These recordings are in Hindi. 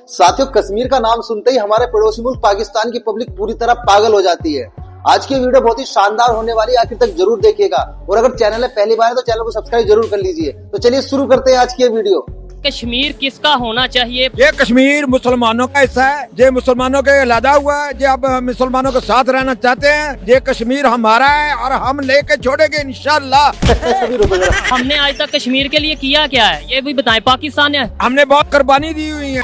साथियों, कश्मीर का नाम सुनते ही हमारे पड़ोसी मुल्क पाकिस्तान की पब्लिक पूरी तरह पागल हो जाती है। आज की वीडियो बहुत ही शानदार होने वाली है, आखिर तक जरूर देखिएगा। और अगर चैनल है पहली बार है तो चैनल को सब्सक्राइब जरूर कर लीजिए। तो चलिए शुरू करते हैं आज की ये वीडियो। कश्मीर किसका होना चाहिए? ये कश्मीर मुसलमानों का हिस्सा है, ये मुसलमानों के अलहदा हुआ है, ये अब मुसलमानों के साथ रहना चाहते हैं। ये कश्मीर हमारा है और हम लेके छोड़ेंगे इंशाल्लाह। हमने आज तक कश्मीर के लिए किया क्या है, ये भी बताएं। पाकिस्तान ने हमने बहुत कुर्बानी दी हुई है।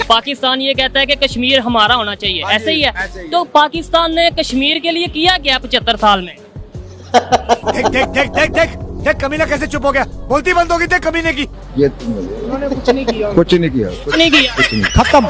पाकिस्तान ये कहता है कि कश्मीर हमारा होना चाहिए, ऐसे ही ऐसे है। ही तो पाकिस्तान ने कश्मीर के लिए किया क्या 75 साल में? देख देख देख देख देख देख कमीना कैसे चुप हो गया, बोलती बंद होगी देख कमीने की। ये उन्होंने कुछ नहीं किया, नहीं किया। खत्म।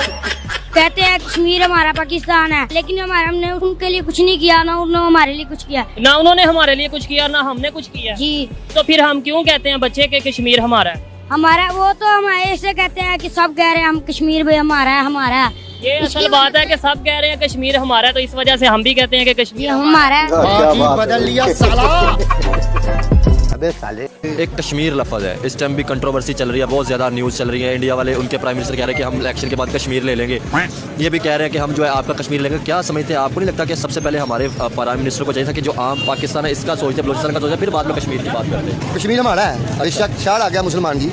कहते हैं कश्मीर हमारा पाकिस्तान है, लेकिन हमने उनके लिए कुछ नहीं किया, ना उन्होंने हमारे लिए कुछ किया। ना उन्होंने हमारे लिए कुछ किया, ना हमने कुछ किया। जी, तो फिर हम क्यों कहते हैं बच्चे के कश्मीर हमारा है? हमारा वो तो हम ऐसे कहते हैं कि सब कह रहे हैं हम कश्मीर भी हमारा है, हमारा है। ये असल बात है कि सब कह रहे हैं कश्मीर हमारा है, तो इस वजह से हम भी कहते हैं कि कश्मीर हमारा है। बदल लिया साला। अबे साले, एक कश्मीर लफ्ज़ है, इस टाइम भी कंट्रोवर्सी चल रही है, बहुत ज़्यादा न्यूज़ चल रही है। इंडिया वाले, उनके प्राइम मिनिस्टर कह रहे हैं कि हम इलेक्शन के बाद कश्मीर ले लेंगे। ये भी कह रहे हैं कि हम जो है आपका कश्मीर लेंगे। क्या समझते हैं, आपको नहीं लगता कि सबसे पहले हमारे प्राइम मिनिस्टर को चाहिए था कि जो आम पाकिस्तान है इसका सोचते, बलोचिस्तान का सोचते, फिर बाद में कश्मीर की बात करते हैं। कश्मीर हमारा है, अभी शाह आ गया मुसलमान जी।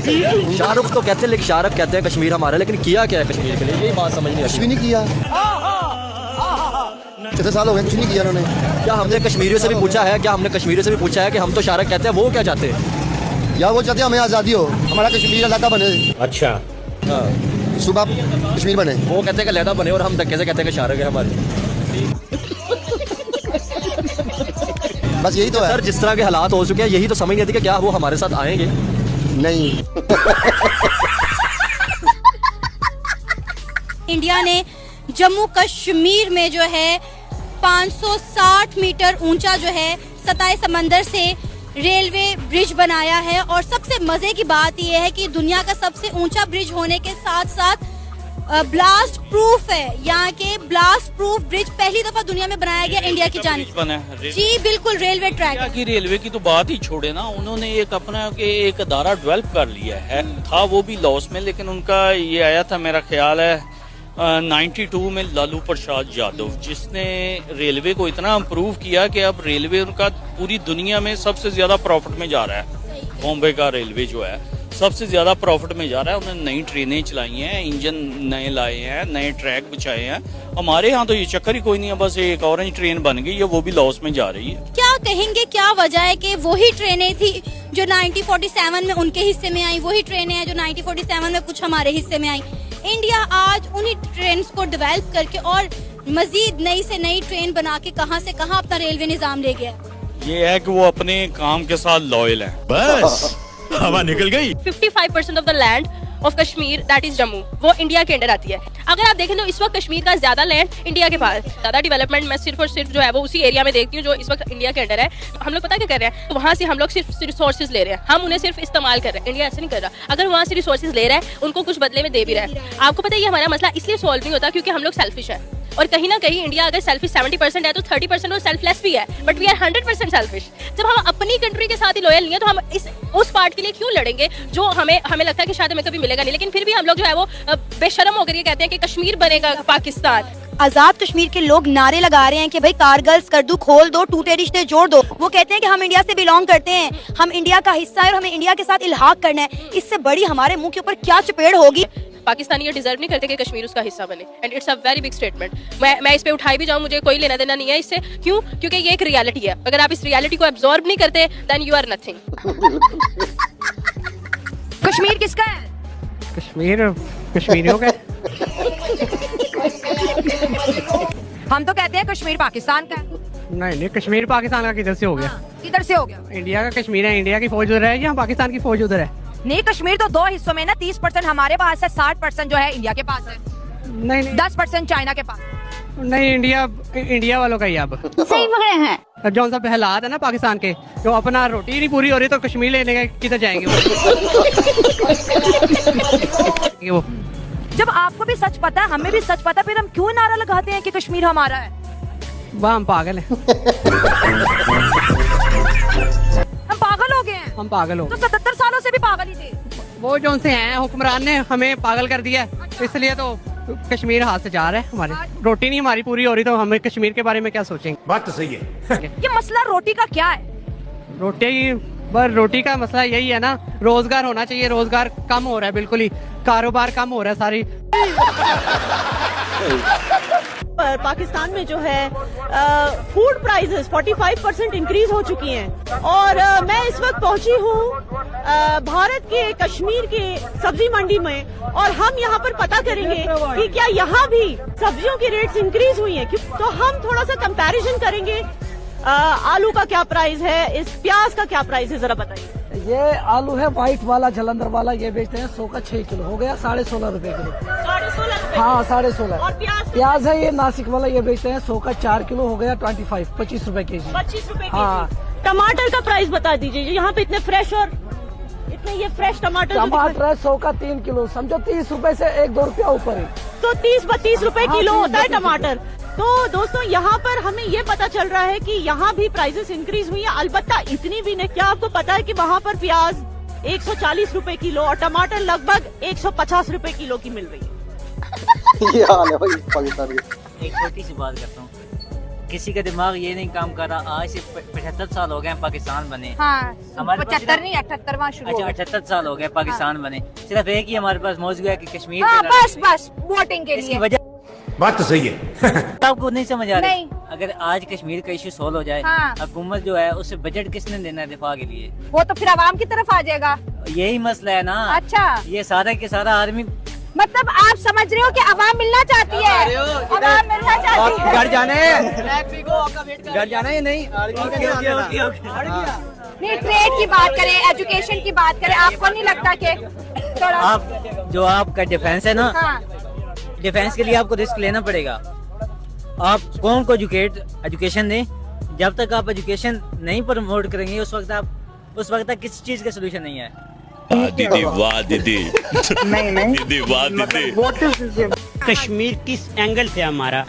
शाहरुख तो कहते हैं, लेकिन शाहरुख कहते हैं कश्मीर हमारा है, लेकिन किया क्या है कश्मीर के लिए, यही बात समझ नहीं कुछ भी आती। नहीं किया, 6 साल हो गए, कुछ नहीं किया उन्होंने। क्या हमने कश्मीरियों से भी पूछा है, क्या हमने कश्मीरियों से भी पूछा है कि हम तो शाहरुख कहते हैं, वो क्या चाहते हैं? या वो चाहते हैं हमें आज़ादी हो, हमारा कश्मीर अलहदा बने। अच्छा, सुबह कश्मीर बने। वो कहते हैं कि लहदा बने और हम धक्के से कहते हैं कि शाहरुख है हमारे। बस यही तो है सर, जिस तरह के हालात हो चुके हैं, यही तो समझ नहीं आती कि क्या वो हमारे साथ आएंगे। नहीं। इंडिया ने जम्मू कश्मीर में जो है 560 मीटर ऊंचा जो है सतह समंदर से रेलवे ब्रिज बनाया है। और सबसे मजे की बात यह है कि दुनिया का सबसे ऊंचा ब्रिज होने के साथ साथ ब्लास्ट प्रूफ है। यहाँ के ब्लास्ट प्रूफ ब्रिज पहली दफा दुनिया में बनाया गया इंडिया की जानिब। जी बिल्कुल, रेलवे ट्रैक की रेलवे की तो बात ही छोड़े ना, उन्होंने एक अपना के एक अदारा डेवलप कर लिया है। था वो भी लॉस में, लेकिन उनका ये आया था, मेरा ख्याल है 92 में लालू प्रसाद यादव, जिसने रेलवे को इतना इम्प्रूव किया कि अब रेलवे उनका पूरी दुनिया में सबसे ज्यादा प्रॉफिट में जा रहा है। बॉम्बे का रेलवे जो है सबसे ज्यादा प्रॉफिट में जा रहा है। उन्होंने नई ट्रेनें चलाई हैं, इंजन नए लाए हैं, नए ट्रैक बिछाए हैं। हमारे यहाँ तो ये चक्कर ही कोई नहीं है, बस एक ऑरेंज ट्रेन बन गई है, वो भी लॉस में जा रही है। क्या कहेंगे, क्या वजह है कि वही ट्रेनें थी जो 1947 में उनके हिस्से में आई, वही ट्रेनें हैं जो 1947 में कुछ हमारे हिस्से में आई। इंडिया आज उन्हीं ट्रेन को डेवलप करके और मजीद नई से नई ट्रेन बना के कहां से कहां अपना रेलवे निजाम ले गया। ये है कि वो अपने काम के साथ लॉयल है। बस हवा निकल गई। 55% of the land of Kashmir that is Jammu, वो इंडिया के अंडर आती है। अगर आप देखें तो इस वक्त कश्मीर का ज्यादा लैंड इंडिया के पास, ज्यादा डेवलपमेंट मैं सिर्फ और सिर्फ जो है वो उसी एरिया में देखती हूँ जो इस वक्त इंडिया के अंडर है। हम लोग पता क्या कर रहे हैं, तो वहाँ से हम लोग सिर्फ रिसोर्सेज ले रहे हैं, हम उन्हें सिर्फ इस्तेमाल कर रहे हैं। इंडिया ऐसे नहीं कर रहा। अगर वहाँ से रिसोर्सेज ले रहा है, उनको कुछ बदले में दे भी रहा है। आपको पता है ये हमारा मसला इसलिए सॉल्व नहीं होता क्योंकि हम लोग सेल्फिश है। और कहीं ना कहीं इंडिया अगर सेल्फिश 70% है तो 30% वो सेल्फलेस भी है, बट वी आर 100% सेल्फिश। जब हम अपनी कंट्री के साथ ही लॉयल नहीं है तो हम उस पार्ट के लिए क्यों लड़ेंगे जो हमें लगता है कि शायद हमें कभी मिलेगा नहीं। लेकिन फिर भी हम लोग जो है वो बेशर्म होकर ये कहते हैं कि कश्मीर बनेगा पाकिस्तान। आजाद कश्मीर के लोग नारे लगा रहे हैं कि भाई कारगिल कर दो, खोल दो, टूटे रिश्ते जोड़ दो। वो कहते हैं कि हम इंडिया से बिलोंग करते हैं, हम इंडिया का हिस्सा है और हमें इंडिया के साथ इल्हाक करना है। इससे बड़ी हमारे मुंह के ऊपर क्या चपेड़ होगी। पाकिस्तानी ये डिजर्व नहीं करते कि कश्मीर उसका हिस्सा बने, and it's a very big statement. मैं इस पे उठाई भी जाऊं, मुझे कोई लेना देना नहीं है इससे। क्यों? क्योंकि ये एक रियलिटी है। अगर आप इस रियलिटी को एब्जॉर्ब नहीं करते then you are nothing. Kashmir किसका है? कश्मीर कश्मीरियों का। हम तो कहते हैं कश्मीर पाकिस्तान का है। नहीं, कश्मीर पाकिस्तान का किधर से हो गया? किधर से हो गया? इंडिया का कश्मीर है, इंडिया की फौज उधर है या पाकिस्तान की फौज उधर है? नहीं, कश्मीर तो दो हिस्सों में ना, 30% हमारे पास है, 60% जो है इंडिया के पास है, नहीं 10% चाइना के पास। नहीं, इंडिया वालों का ही अब सही पकड़े हैं। जो सब हालात है ना पाकिस्तान के, जो अपना रोटी नहीं पूरी हो रही तो कश्मीर लेने के किधर जाएंगे वो? जब आपको भी सच पता है, हमें भी सच पता, फिर हम क्यों नारा लगाते हैं कि कश्मीर हमारा है? वह हम पागल हैं। हम पागल हो गए हैं। हम पागल हो तो 77 सालों से भी पागल ही थे। वो जो उनसे हैं हुक्मरान ने हमें पागल कर दिया है, इसलिए तो कश्मीर हाथ से जा रहा है। हमारे रोटी नहीं हमारी पूरी हो रही, तो हमें कश्मीर के बारे में क्या सोचेंगे। बात तो सही है। ये मसला रोटी का क्या है? रोटी का मसला यही है ना, रोजगार होना चाहिए। रोजगार कम हो रहा है, बिल्कुल ही कारोबार कम हो रहा है सारी। पाकिस्तान में जो है फूड प्राइसेस 45% इंक्रीज हो चुकी हैं और मैं इस वक्त पहुंची हूँ भारत के कश्मीर के सब्जी मंडी में और हम यहाँ पर पता करेंगे कि क्या यहाँ भी सब्जियों की रेट्स इंक्रीज हुई हैं। तो हम थोड़ा सा कंपैरिजन करेंगे। आलू का क्या प्राइस है, इस प्याज का क्या प्राइस है, जरा बताइए। ये आलू है व्हाइट वाला जलंधर वाला, ये बेचते हैं 100 का 6 किलो, हो गया 16.5 रुपए किलो। 16.5 हाँ 16.5। और प्याज है ये नासिक वाला, ये बेचते हैं 100 का 4 किलो, हो गया 25 रुपए के जी। 25 रुपए हाँ। टमाटर का प्राइस बता दीजिए, यहाँ पे इतने फ्रेश और इतने ये फ्रेश टमाटर है 100 का 3 किलो, समझो 30 रुपए से 1-2 रुपया ऊपर है। तो 30-32 रुपए किलो होता है टमाटर। तो दोस्तों यहाँ पर हमें ये पता चल रहा है कि यहाँ भी प्राइसेस इंक्रीज हुई है, अलबत्ता इतनी भी नहीं। क्या आपको पता है कि वहाँ पर प्याज 140 रुपए किलो और टमाटर लगभग 150 रुपए किलो की मिल रही है। ये हाल है भाई पाकिस्तान के। एक छोटी सी बात करता हूँ, किसी का दिमाग ये नहीं काम कर रहा। आज से 75 साल हो गए पाकिस्तान बने। हाँ, हमारे 75 नहीं 78वां शुरू। अच्छा 78 साल हो गए पाकिस्तान बने, सिर्फ एक ही हमारे पास मौजूद है कि कश्मीर। हाँ, बस वोटिंग के लिए। वजह बात तो सही है। आपको नहीं समझ आ रही। नहीं। अगर आज कश्मीर का इश्यू सोल्व हो जाए, हाँ। हुकूमत जो है उसे बजट किसने देना है दिफा के लिए? वो तो फिर आवाम की तरफ आ जाएगा। यही मसला है ना। अच्छा, ये सारा के सारा आर्मी, मतलब आप समझ रहे हो कि आवाम मिलना चाहती है, आवाम मिलना चाहती है। घर जाना है नहीं। नहीं, ट्रेड की बात करें, एजुकेशन की बात करें, आपको नहीं लगता कि थोड़ा आप जो आपका डिफेंस है ना, हाँ। डिफेंस के लिए आपको रिस्क लेना पड़ेगा। आप कौन को एजुकेशन दें, जब तक आप एजुकेशन नहीं प्रमोट करेंगे उस वक्त तक किसी चीज का सोल्यूशन नहीं है। दीदी वाह दीदी नहीं दीदी वाह दीदी। कश्मीर किस एंगल से हमारा?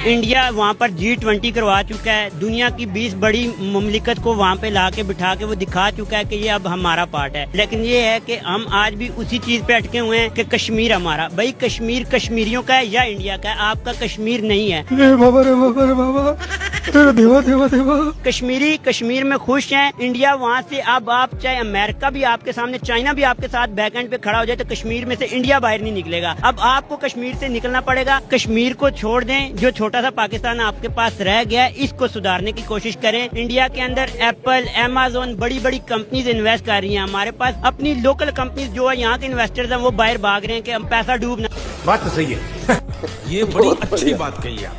इंडिया वहाँ पर G20 करवा चुका है, दुनिया की 20 बड़ी मुमलिकत को वहाँ पे ला के बिठा के वो दिखा चुका है कि ये अब हमारा पार्ट है। लेकिन ये है कि हम आज भी उसी चीज पे अटके हुए हैं कि कश्मीर हमारा। भाई कश्मीर कश्मीरियों का है या इंडिया का है, आपका कश्मीर नहीं है। कश्मीरी कश्मीर में खुश हैं, इंडिया वहाँ से अब आप चाहे अमेरिका भी आपके सामने, चाइना भी आपके साथ बैकएंड पे खड़ा हो जाए तो कश्मीर में से इंडिया बाहर नहीं निकलेगा। अब आपको कश्मीर से निकलना पड़ेगा। कश्मीर को छोड़ दें, जो छोटा सा पाकिस्तान आपके पास रह गया है इसको सुधारने की कोशिश करें। इंडिया के अंदर एप्पल, अमेज़न, बड़ी बड़ी कंपनीज इन्वेस्ट कर रही हैं। हमारे पास अपनी लोकल कंपनीज जो है, यहाँ के इन्वेस्टर्स हैं वो बाहर भाग रहे हैं कि हम पैसा डूबना। बात तो सही है। ये बड़ी अच्छी बात कही आप।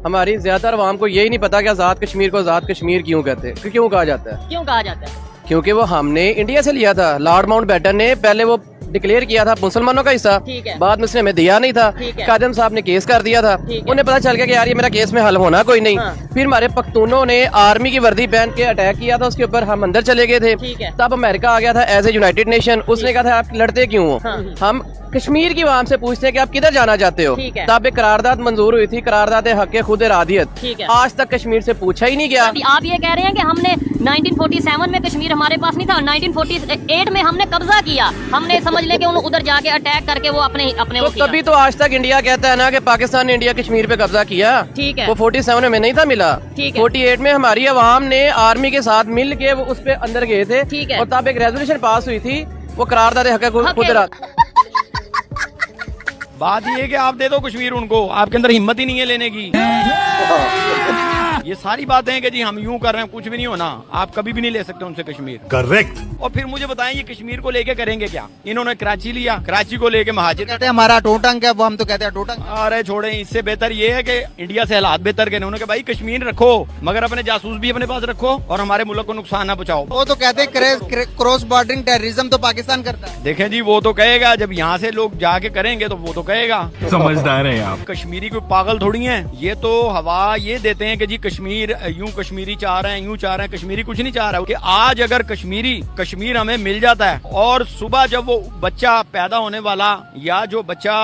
हमारी ज्यादातर आवाम को यही नहीं पता कि आजाद कश्मीर को आजाद कश्मीर क्यों कहते हैं, क्यों कहा जाता है? क्यों कहा जाता है? क्योंकि वो हमने इंडिया से लिया था। लॉर्ड माउंटबेटन ने पहले वो डिक्लेयर किया था मुसलमानों का हिस्सा, बाद में उसने हमें दिया नहीं था। कादम साहब ने केस कर दिया था, उन्हें पता चल गया कि यार ये मेरा केस में हल होना कोई नहीं। फिर हमारे पख्तूनों ने आर्मी की वर्दी पहन के अटैक किया था उसके ऊपर, हम अंदर चले गए थे। तब अमेरिका आ गया था एज ए यूनाइटेड नेशन, उसने कहा था आप लड़ते क्यों हो? हम कश्मीर की आवाम से पूछते हैं कि आप किधर जाना चाहते हो। तब एक करारदाद मंजूर हुई थी, करारदाद हक खुद इरादियत। आज तक कश्मीर से पूछा ही नहीं गया। आप ये कह रहे हैं कि हमने 1947 में कश्मीर हमारे पास नहीं था, 1948 में हमने कब्जा किया। हमने समझ ले कि उधर जाके अटैक करके वो अपने तो तभी तो आज तक इंडिया कहता है ना कि पाकिस्तान ने इंडिया कश्मीर पे कब्जा किया। ठीक है, वो 47 में नहीं था मिला। 48 में हमारी आवाम ने आर्मी के साथ मिल के वो उस पे अंदर गए थे। और तब एक रेजोल्यूशन पास हुई थी, वो करारदाद हक खुद इरादियत। बात ये है कि आप दे दो कश्मीर उनको, आपके अंदर हिम्मत ही नहीं है लेने की। ये सारी बातें हैं कि जी हम यूं कर रहे हैं, कुछ भी नहीं होना। आप कभी भी नहीं ले सकते उनसे कश्मीर। करेक्ट। और फिर मुझे बताएं ये कश्मीर को लेके करेंगे क्या? इन्होंने कराची लिया, कराची को लेके महाजिर कहते हैं हमारा टोटंग है, वो हम तो कहते हैं टोटंग। अरे छोड़े, इससे बेहतर ये है कि इंडिया से हालात बेहतर के उन्होंने कहा भाई कश्मीर रखो मगर अपने जासूस भी अपने पास रखो और हमारे मुल्क को नुकसान ना पहुंचाओ। वो तो कहते हैं क्रॉस बॉर्डरिंग टेररिज्म तो पाकिस्तान करता है। देखें जी, वो तो कहेगा, जब यहाँ से लोग जाके करेंगे तो वो तो कहेगा। समझदार है आप। कश्मीरी कोई पागल थोड़ी है, ये तो हवा ये देते हैं कि जी कश्मीर यूं कश्मीरी चाह रहे हैं, यूं चाह रहे हैं। कश्मीरी कुछ नहीं चाह रहा है कि आज अगर कश्मीर हमें मिल जाता है और सुबह जब वो बच्चा पैदा होने वाला या जो बच्चा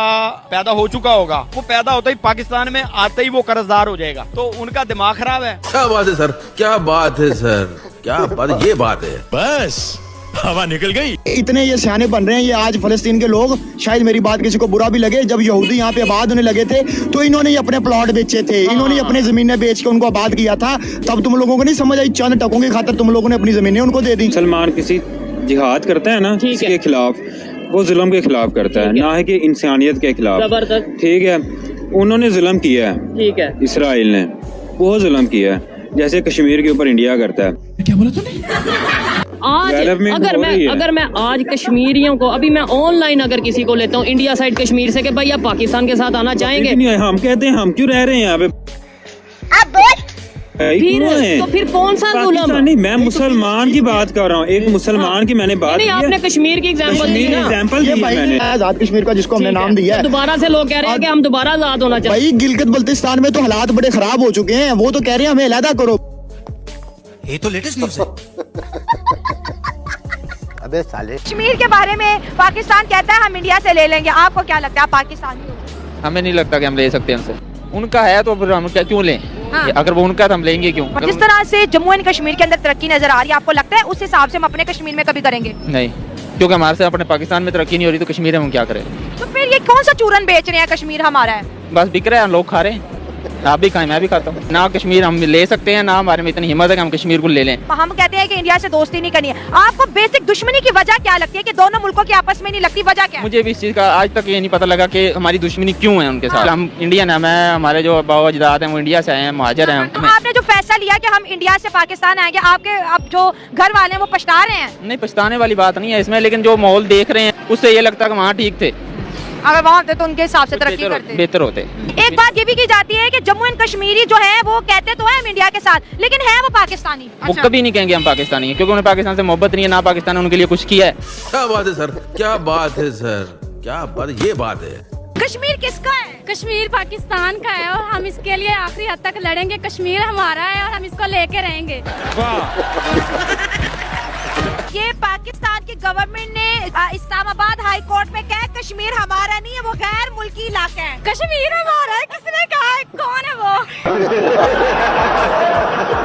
पैदा हो चुका होगा वो पैदा होता ही पाकिस्तान में आते ही वो कर्जदार हो जाएगा, तो उनका दिमाग खराब है। क्या बात है सर, क्या बात है सर, क्या बात, ये बात है। बस हवा निकल गई। इतने ये सियाने बन रहे हैं ये आज फलस्तीन के लोग, शायद मेरी बात किसी को बुरा भी लगे, जब यहूदी यहाँ पे आबाद होने लगे थे तो इन्होंने ही अपने प्लॉट बेचे थे, इन्होंने अपने जमीनें बेच के उनको आबाद किया था। तब तुम लोगों को नहीं समझ आई, चंद टकों की खातिर तुम लोगों ने अपनी जमीनें उनको दे दी। मुसलमान किसी जिहाद करता है ना इसके खिलाफ, वो जुल्म के खिलाफ करता है, ना है कि इंसानियत के खिलाफ। ठीक है, उन्होंने जुल्म किया है, ठीक है, इसराइल ने बहुत जुल्म किया है, जैसे कश्मीर के ऊपर इंडिया करता है। क्या बोला तूने? आज अगर मैं आज कश्मीरियों को, अभी मैं ऑनलाइन अगर किसी को लेता हूँ इंडिया साइड कश्मीर से कि भाई आप पाकिस्तान के साथ आना चाहेंगे, हम कहते हैं हम क्यों रह रहे हैं यहाँ पे, तो फिर कौन सा जुल्म? नहीं, मैं मुसलमान की बात कर रहा हूँ, एक मुसलमान की मैंने बात नहीं, आपने कश्मीर की एग्जांपल दी ना, एग्जांपल दी मैंने आजाद कश्मीर का जिसको हमने नाम दिया है। दोबारा से लोग कह रहे हैं कि हम दोबारा आजाद होना चाहिए। भाई गिलगित बल्तिस्तान में तो हालात बड़े खराब हो चुके हैं, वो तो कह रहे हैं हमें अलहदा करो। ये तो लेटेस्ट न्यूज़ है। अबे साले, कश्मीर के बारे में पाकिस्तान कहता है हम इंडिया से ले लेंगे, आपको क्या लगता है पाकिस्तानी हो? हमें नहीं लगता कि हम ले सकते हैं उनसे, उनका है तो फिर हम क्यों लें? हाँ। अगर वो उनका तो हम लेंगे क्यों? जिस तरह से जम्मू एंड कश्मीर के अंदर तरक्की नजर आ रही है, आपको लगता है उस हिसाब से हम अपने कश्मीर में कभी करेंगे? नहीं, क्योंकि हमारे से अपने पाकिस्तान में तरक्की नहीं हो रही, तो कश्मीर में हम क्या करें? तो फिर ये कौन सा चूरन बेच रहे हैं? कश्मीर हमारा है, बस बिक रहा है, लोग खा रहे हैं, आप भी खाएं, मैं भी खाता हूँ। ना कश्मीर हम ले सकते हैं, ना हमारे में इतनी हिम्मत है कि हम कश्मीर को ले लें। हम कहते हैं कि इंडिया से दोस्ती नहीं करनी है। आपको बेसिक दुश्मनी की वजह क्या लगती है कि दोनों मुल्कों की आपस में नहीं लगती? वजह क्या है? मुझे भी इस चीज़ का आज तक ये नहीं पता लगा कि हमारी दुश्मनी क्यों है उनके साथ। हम इंडियन है, मैं हमारे जो बाबा अजदाद हैं वो इंडिया से आए हैं, मुहाजिर हैं। आपने जो फैसला लिया कि हम इंडिया से पाकिस्तान आएंगे, आपके अब जो घर वाले हैं वो पछता रहे हैं? नहीं, पछताने वाली बात नहीं है इसमें, लेकिन जो माहौल देख रहे हैं उससे ये लगता है कि वहाँ ठीक थे, अगर वहाँ होते तो उनके हिसाब से तरक्की करते, बेहतर होते। एक बात ये भी की जाती है कि जम्मू एंड कश्मीरी जो है वो कहते तो है हम इंडिया के साथ, लेकिन है वो पाकिस्तानी। वो कभी नहीं कहेंगे हम पाकिस्तानी हैं, क्योंकि उन्हें पाकिस्तान से मोहब्बत नहीं है, ना पाकिस्तान ने उनके लिए कुछ किया है। क्या बात है सर, क्या बात है सर, क्या बात, ये बात है। कश्मीर किसका है? कश्मीर पाकिस्तान का है और हम इसके लिए आखिरी हद तक लड़ेंगे। कश्मीर हमारा है और हम इसको लेके रहेंगे। ये पाकिस्तान की गवर्नमेंट ने इस्लामाबाद हाई कोर्ट में कहा कश्मीर हमारा नहीं है, वो गैर मुल्की इलाका है। कश्मीर हमारा है, किसने कहा है? कौन है वो?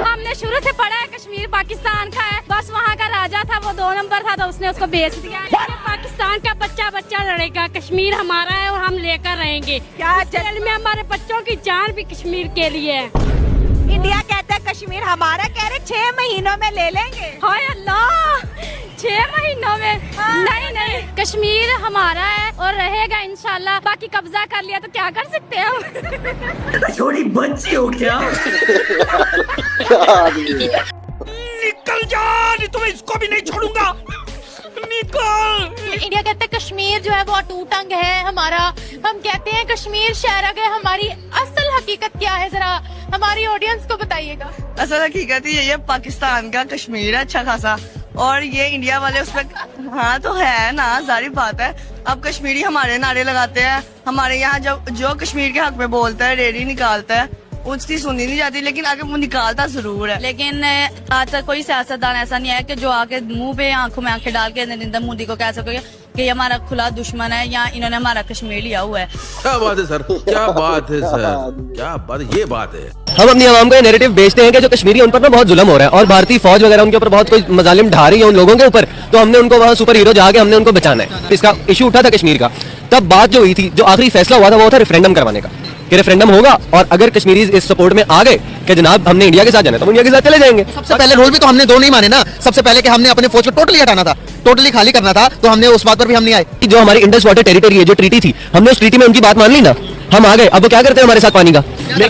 हमने शुरू से पढ़ा है कश्मीर पाकिस्तान का है, बस वहाँ का राजा था वो 2 नंबर था तो उसने उसको बेच दिया। पाकिस्तान का बच्चा लड़ेगा, कश्मीर हमारा है और हम लेकर रहेंगे। क्या जेल में हमारे बच्चों की जान भी कश्मीर के लिए है। इंडिया कहता है कश्मीर हमारा, कह रहे 6 महीनों में ले लेंगे। हाय अल्लाह, 6 महीनों में? नहीं, कश्मीर हमारा है और रहेगा इंशाल्लाह। बाकी कब्जा कर लिया तो क्या कर सकते हैं हम? छोटी बच्ची हो क्या? निकल जा, नहीं तो मैं इसको भी नहीं छोड़ूंगा। निकल। इंडिया कहता है कश्मीर जो है वो अटूट अंग है हमारा। हम कहते हैं कश्मीर शहर है। हमारी असल हकीकत क्या है, जरा हमारी ऑडियंस को बताइएगा। असल हकीकत ये पाकिस्तान का कश्मीर है अच्छा खासा, और ये इंडिया वाले उस पर हाँ तो है ना, जारी बात है। अब कश्मीरी हमारे नारे लगाते हैं, हमारे यहाँ जो कश्मीर के हक में बोलता है, रैली निकालता है, उसकी सुनी नहीं जाती, लेकिन आगे वो निकालता जरूर है। लेकिन आज तक कोई सियासतदान ऐसा नहीं है कि जो आके मुंह पे आंखों में आंखें डाल के नरेंद्र मोदी को कह सके कि ये हमारा खुला दुश्मन है या इन्होंने हमारा कश्मीर लिया हुआ है। क्या बात है सर, क्या बात है सर, क्या बात, ये बात है। हम अपनी आवाम को ये नैरेटिव बेचते हैं कि जो कश्मीरी उन पर ना बहुत जुल्म हो रहा है और भारतीय फौज वगैरह उनके ऊपर बहुत कोई मजालिम ढा रही है उन लोगों के ऊपर, तो हमने उनको वहाँ सुपर हीरो जाके हमने उनको बचाना है। इसका इशू उठा था कश्मीर का, तब बात जो हुई थी, जो आखिरी फैसला हुआ था वो था रेफरेंडम करवाने का, कि रेफरेंडम होगा और अगर कश्मीरी इस सपोर्ट में आ गए कि जनाब हमने इंडिया के साथ जाना है तो इंडिया के साथ चले जाएंगे। सबसे पहले रूल भी तो हमने 2 नहीं माने ना। सबसे पहले कि हमने अपने फौज को टोटली हटाना था, टोटली खाली करना था, तो हमने उस बात पर भी हम नहीं आए। जो हमारी इंडस वाटर टेरिटरी है, जो ट्रीटी थी, हमने उस ट्रीटी में उनकी बात मान ली ना, हम आ गए। अब वो क्या करते हैं हमारे साथ पानी का?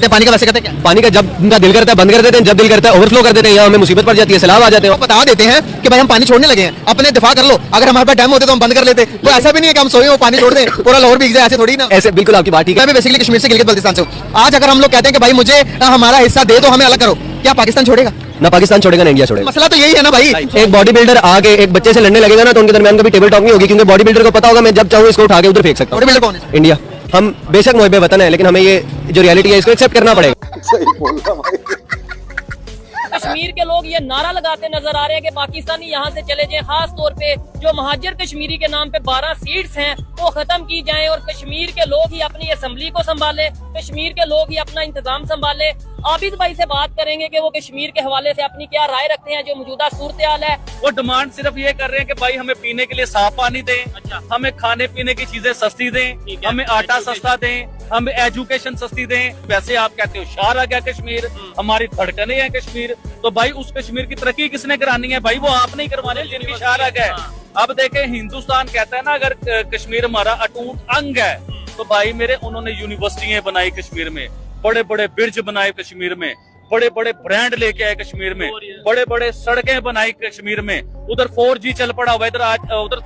पानी का वैसे करते क्या? पानी का जब उनका दिल करता है बंद कर देते हैं, जब दिल करता है ओवरफ्लो कर देते हैं, यहाँ हमें मुसीबत पड़ जाती है, सैलाब आ जाते हैं। बता देते हैं कि भाई हम पानी छोड़ने लगे हैं, अपने दिफा कर लो। अगर हमारे पास डैम होते तो हम बंद कर लेते। तो ऐसा भी नहीं है कि हम सोए वो पानी छोड़ दें, पूरा लाहौर भीग जाए, ऐसे थोड़ी ना। ऐसे बिल्कुल आपकी बात ठीक है। मैं बेसिकली कश्मीर से गिलगित बल्तिस्तान से हूँ। आज अगर हम लोग कहते हैं कि भाई मुझे हमारा हिस्सा दे दो, हमें अलग करो, क्या पाकिस्तान छोड़ेगा? ना पाकिस्तान छोड़ेगा ना इंडिया छोड़ेगा। मसला तो यही है ना भाई। एक बॉडी बिल्डर आके एक बच्चे से लड़ने लगेगा ना तो उनके दरमियान कभी टेबल टॉक नहीं होगी, क्योंकि बॉडी बिल्डर को पता होगा मैं जब चाहूँ इसको उठा के उधर फेंक सकता हूँ। बॉडी बिल्डर कौन है? इंडिया। हम बेशक मुहब्बे वतन है, लेकिन हमें ये जो रियलिटी है इसको एक्सेप्ट करना पड़ेगा। सही बोल रहा भाई। कश्मीर के लोग ये नारा लगाते नजर आ रहे हैं कि पाकिस्तानी यहाँ से चले जाएं, खास तौर पे जो महाजिर कश्मीरी के नाम पे 12 सीट्स हैं वो खत्म की जाएं और कश्मीर के लोग ही अपनी असेंबली को संभाले, कश्मीर के लोग ही अपना इंतजाम संभाले। आबिद भाई से बात करेंगे कि वो कश्मीर के हवाले से अपनी क्या राय रखते हैं जो मौजूदा सूरत हाल है। वो डिमांड सिर्फ ये कर रहे हैं कि भाई हमें पीने के लिए साफ पानी दें, हमें खाने पीने की चीजें सस्ती दें, हमें आटा सस्ता दें, हमें एजुकेशन सस्ती दें। वैसे आप कहते हो शहर आ गया कश्मीर, हमारी धड़कने हैं कश्मीर, तो भाई उस कश्मीर की तरक्की किसने करानी है? भाई वो आप नहीं करवाने जिनकी शहर आ गए। अब देखे हिंदुस्तान कहता है ना अगर कश्मीर हमारा अटूट अंग है, तो भाई मेरे उन्होंने यूनिवर्सिटियां बनाई कश्मीर में, बड़े बड़े ब्रिज बनाए कश्मीर में, बड़े बड़े ब्रांड लेके आए कश्मीर में, बड़े बड़े सड़कें बनाई कश्मीर में। उधर 4G चल पड़ा हुआ है, इधर आज उधर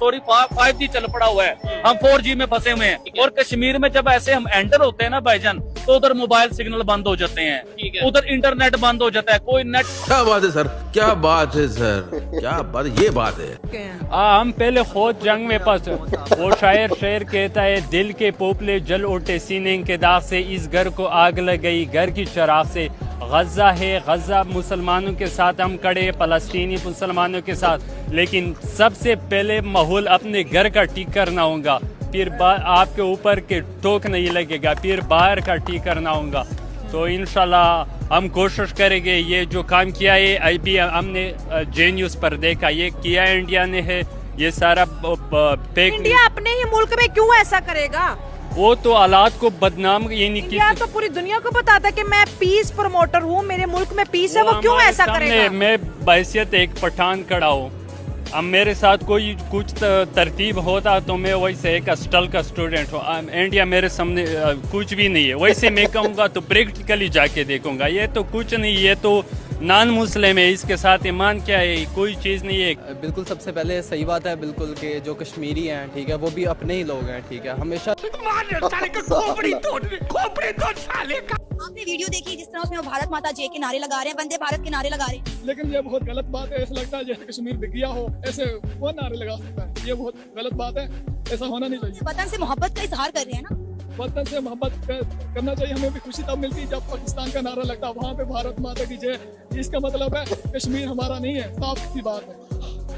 5G चल पड़ा हुआ है, हम 4G में फंसे हुए हैं। और कश्मीर में जब ऐसे हम एंटर होते हैं ना भाईजान, तो उधर मोबाइल सिग्नल बंद हो जाते हैं, उधर इंटरनेट बंद हो जाता है, कोई नेट। क्या बात है सर, क्या बात है सर, क्या बात, ये बात है। हम पहले खुद जंग में फंसे। वो शायर शेर कहता है, दिल के पोपले जल उठे सीने के दाग से, इस घर को आग लग गई घर की चिराग से। गज़ा है गज़ा मुसलमानों के साथ हम खड़े, फलस्तीनी मुसलमानों के साथ, लेकिन सबसे पहले माहौल अपने घर का ठीक करना होगा, फिर आपके ऊपर के टोक नहीं लगेगा, फिर बाहर का ठीक करना होगा। तो इंशाल्लाह हम कोशिश करेंगे। ये जो काम किया है अभी हमने जे न्यूज़ पर देखा, ये किया इंडिया ने है, ये सारा फेक। इंडिया अपने ही मुल्क में क्यों ऐसा करेगा? वो तो हालात को बदनाम इंडिया तो पूरी दुनिया को बताता है कि मैं पीस प्रमोटर हूँ, मेरे मुल्क में पीस है, वो क्यों ऐसा करेगा? मैं बहैसियत एक पठान खड़ा हूँ, अब मेरे साथ कोई कुछ तरतीब होता तो मैं वैसे एक अस्टल का स्टूडेंट हूँ। इंडिया मेरे सामने कुछ भी नहीं है, वैसे मैं कहूँगा तो प्रैक्टिकली जाके देखूंगा। ये तो कुछ नहीं, ये तो नॉन मुस्लिम है, इसके साथ ईमान क्या है, कोई चीज़ नहीं है। बिल्कुल सबसे पहले सही बात है बिल्कुल कि जो कश्मीरी हैं, ठीक है, वो भी अपने ही लोग हैं, ठीक है, हमेशा। आपने वीडियो देखी जिस तरह उसमें भारत माता जय के नारे लगा रहे हैं, वंदे भारत के नारे लगा रहे हैं, लेकिन ये बहुत गलत बात है। ऐसा लगता है जैसे कश्मीर बिक गया हो, ऐसे वो नारे लगा सकता है, ये बहुत गलत बात है, ऐसा होना नहीं चाहिए। वतन से मोहब्बत का इजहार कर रहे हैं ना, वतन से मोहब्बत करना चाहिए। हमें भी खुशी तब मिलती है जब पाकिस्तान का नारा लगता है, वहाँ पे भारत माता की जय। इसका मतलब है कश्मीर हमारा नहीं है, साफ सी बात है।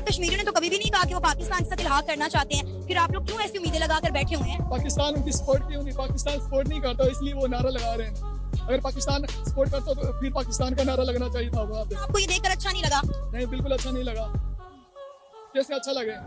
कश्मीरियों ने तो कभी भी नहीं कहा कि वो पाकिस्तान के साथ इल्हाक करना चाहते हैं, फिर आप लोग क्यों ऐसी उम्मीदें लगाकर बैठे हुए हैं? पाकिस्तान उनकी सपोर्ट क्यों नहीं? पाकिस्तान सपोर्ट नहीं करता, इसलिए वो नारा लगा रहे हैं। अगर पाकिस्तान सपोर्ट करता तो फिर पाकिस्तान का नारा लगना चाहिए था वहाँ पे। आपको ये देखकर अच्छा नहीं लगा? नहीं, बिल्कुल अच्छा नहीं लगा। कैसे अच्छा लगे?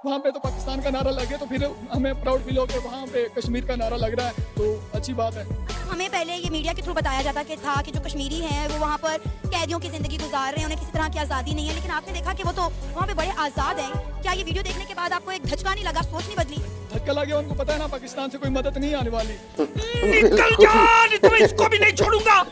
वहाँ पे तो पाकिस्तान का नारा लगे तो फिर हमें प्राउड फील हो कि वहाँ पे कश्मीर का नारा लग रहा है, तो अच्छी बात है। हमें पहले ये मीडिया के थ्रू बताया जाता कि था कि जो कश्मीरी हैं वो वहाँ पर कैदियों की जिंदगी गुजार रहे हैं, उन्हें किसी तरह की आज़ादी नहीं है, लेकिन आपने देखा कि वो तो वहाँ पे बड़े आज़ाद हैं। क्या ये वीडियो देखने के बाद आपको एक धचका नहीं लगा, सोच नहीं बदली? धक्का लगे, उनको पता है ना पाकिस्तान से कोई मदद नहीं आने वाली। निकल जा, तो इसको भी नहीं छोड़ूंगा,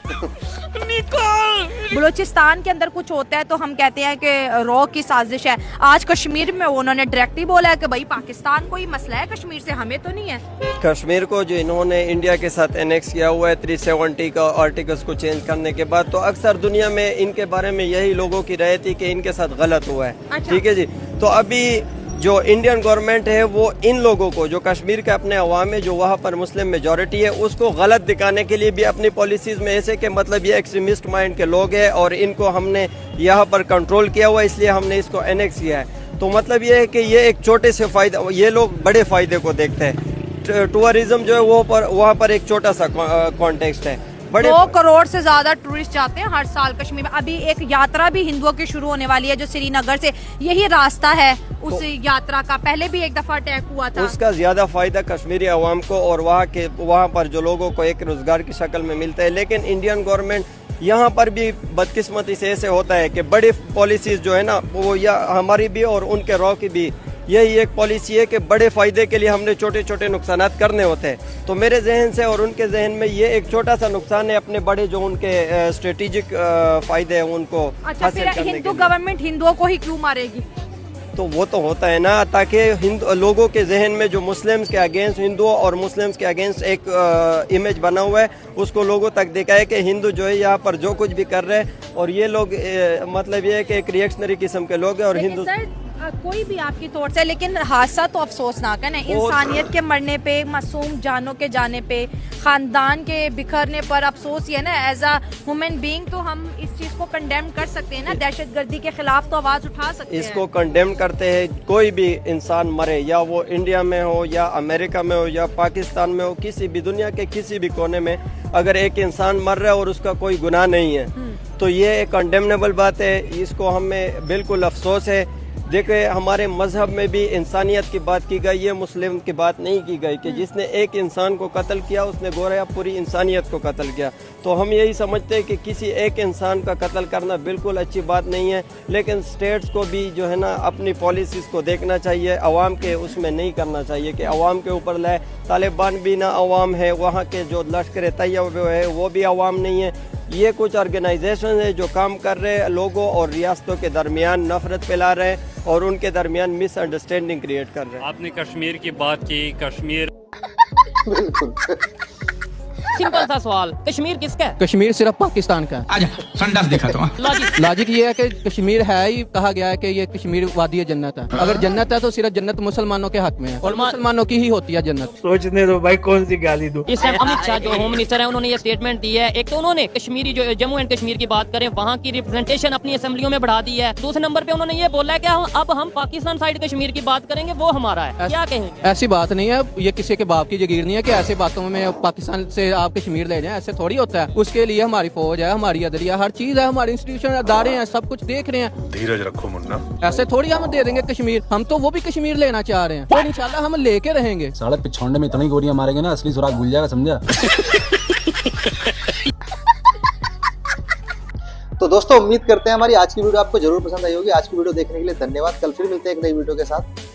निकल। बलूचिस्तान के अंदर कुछ होता है तो हम कहते हैं कि रॉ की साजिश है। आज कश्मीर में उन्होंने डायरेक्टली बोला है कि भाई पाकिस्तान को ही मसला है, कश्मीर से हमें तो नहीं है। कश्मीर को जो इन्होंने इंडिया के साथ एनेक्स किया हुआ है 370 का आर्टिकल्स को चेंज करने के बाद, तो अक्सर दुनिया में इनके बारे में यही लोगों की राय थी कि इनके साथ गलत हुआ है। अच्छा। ठीक है जी, तो अभी जो इंडियन गवर्नमेंट है वो इन लोगों को, जो कश्मीर के अपने अवाम में जो वहाँ पर मुस्लिम मेजॉरिटी है, उसको गलत दिखाने के लिए भी अपनी पॉलिसीज में ऐसे कि मतलब ये एक्सट्रीमिस्ट माइंड के लोग हैं और इनको हमने यहाँ पर कंट्रोल किया हुआ है, इसलिए हमने इसको एनेक्स किया है। तो मतलब ये है कि ये एक छोटे से फायदा, ये लोग बड़े फायदे को देखते हैं। टूरिज्म जो है वो वहाँ पर एक छोटा सा कॉन्टेक्स्ट है। 2 करोड़ से ज्यादा टूरिस्ट जाते हैं हर साल कश्मीर में। अभी एक यात्रा भी हिंदुओं की शुरू होने वाली है जो श्रीनगर से, यही रास्ता है उस यात्रा का, पहले भी एक दफा अटैक हुआ था। उसका ज्यादा फायदा कश्मीरी अवाम को और वहाँ पर जो लोगों को एक रोजगार की शक्ल में मिलता है। लेकिन इंडियन गवर्नमेंट यहाँ पर भी बदकिस्मती से ऐसे होता है कि बड़ी पॉलिसीज जो है ना, वो या हमारी भी और उनके रॉ की भी यही एक पॉलिसी है कि बड़े फायदे के लिए हमने छोटे छोटे नुकसानात करने होते हैं। तो मेरे जहन से और उनके जहन में ये एक छोटा सा नुकसान है, अपने बड़े जो उनके स्ट्रेटेजिक फायदे हैं उनको अच्छा, फिर हिंदू गवर्नमेंट हिंदुओं को ही क्यों मारेगी? तो वो तो होता है ना, ताकि लोगों के जहन में जो मुस्लिम्स के अगेंस्ट, हिंदुओं और मुस्लिम्स के अगेंस्ट एक इमेज बना हुआ है, उसको लोगों तक दिखाए कि हिंदू जो है यहाँ पर जो कुछ भी कर रहे हैं और ये लोग मतलब ये है कि एक रिएक्शनरी किस्म के लोग हैं और हिंदू। कोई भी आपकी थॉट्स है, लेकिन हादसा तो अफसोसनाक है ना, इंसानियत के मरने पे, मासूम जानों के जाने पे, खानदान के बिखरने पर अफसोस ये ना, एज अ ह्यूमन बीइंग तो हम इस चीज को कंडेम कर सकते हैं ना, दहशतगर्दी के खिलाफ तो आवाज उठा सकते हैं। इसको कंडेम करते हैं। कोई भी इंसान मरे, या वो इंडिया में हो या अमेरिका में हो या पाकिस्तान में हो, किसी भी दुनिया के किसी भी कोने में अगर एक इंसान मर रहा है और उसका कोई गुनाह नहीं है तो ये एक कंडेमनेबल बात है। इसको हमें बिल्कुल अफसोस है। देखिए, हमारे मजहब में भी इंसानियत की बात की गई है, मुस्लिम की बात नहीं की गई कि जिसने एक इंसान को कत्ल किया उसने गोया पूरी इंसानियत को कत्ल किया। तो हम यही समझते हैं कि किसी एक इंसान का कत्ल करना बिल्कुल अच्छी बात नहीं है, लेकिन स्टेट्स को भी जो है ना अपनी पॉलिसीज़ को देखना चाहिए, अवाम के उसमें नहीं करना चाहिए कि अवाम के ऊपर लाए। तालिबान भी ना अवाम है, वहाँ के जो लश्कर तैयबा है वो भी अवाम नहीं है। ये कुछ ऑर्गेनाइजेशन है जो काम कर रहे हैं, लोगों और रियासतों के दरमियान नफरत फैला रहे हैं और उनके दरमियान मिसअंडरस्टैंडिंग क्रिएट कर रहे हैं। आपने कश्मीर की बात की, कश्मीर सिंपल सा सवाल, कश्मीर किसका है? कश्मीर सिर्फ पाकिस्तान का है। संडास देखा तो लॉजिक ये है कि कश्मीर है ही, कहा गया है कि ये कश्मीर वादी जन्नत है। अगर जन्नत है तो सिर्फ जन्नत मुसलमानों के हक में है और मुसलमानों की ही होती है जन्नत। सोचने दो भाई, कौन सी गाली दूं। इस टाइम अमित शाह जो होम मिनिस्टर है उन्होंने ये स्टेटमेंट दी है। एक तो उन्होंने कश्मीरी जो जम्मू एंड कश्मीर की बात करें, वहाँ की रिप्रेजेंटेशन अपनी असेंबलियों में बढ़ा दी है। दूसरे नंबर पे उन्होंने ये बोला है कि अब हम पाकिस्तान साइड कश्मीर की बात करेंगे, वो हमारा है। क्या कहेंगे? ऐसी बात नहीं है, ये किसी के बाप की जागीर नहीं है कि ऐसे बातों में पाकिस्तान से आप कश्मीर ले जाएं, ऐसे थोड़ी होता है। उसके लिए हमारी फौज है, हमारी अदलिया, हर चीज है, हमारे इंस्टीट्यूशन अदारे हैं, सब कुछ देख रहे हैं। धीरज रखो मुन्ना, ऐसे थोड़ी हम दे देंगे कश्मीर, हम तो वो भी कश्मीर लेना चाह रहे हैं, तो इंशाल्लाह हम लेके रहेंगे। साढ़े पिछौंडे में इतनी गोलियां मारेंगे ना, असली सुराग भूल जाएगा, समझा। तो दोस्तों, उम्मीद करते हैं हमारी आज की वीडियो आपको जरूर पसंद आई होगी। आज की वीडियो देखने के लिए धन्यवाद। कल फिर मिलते हैं एक नई वीडियो के साथ।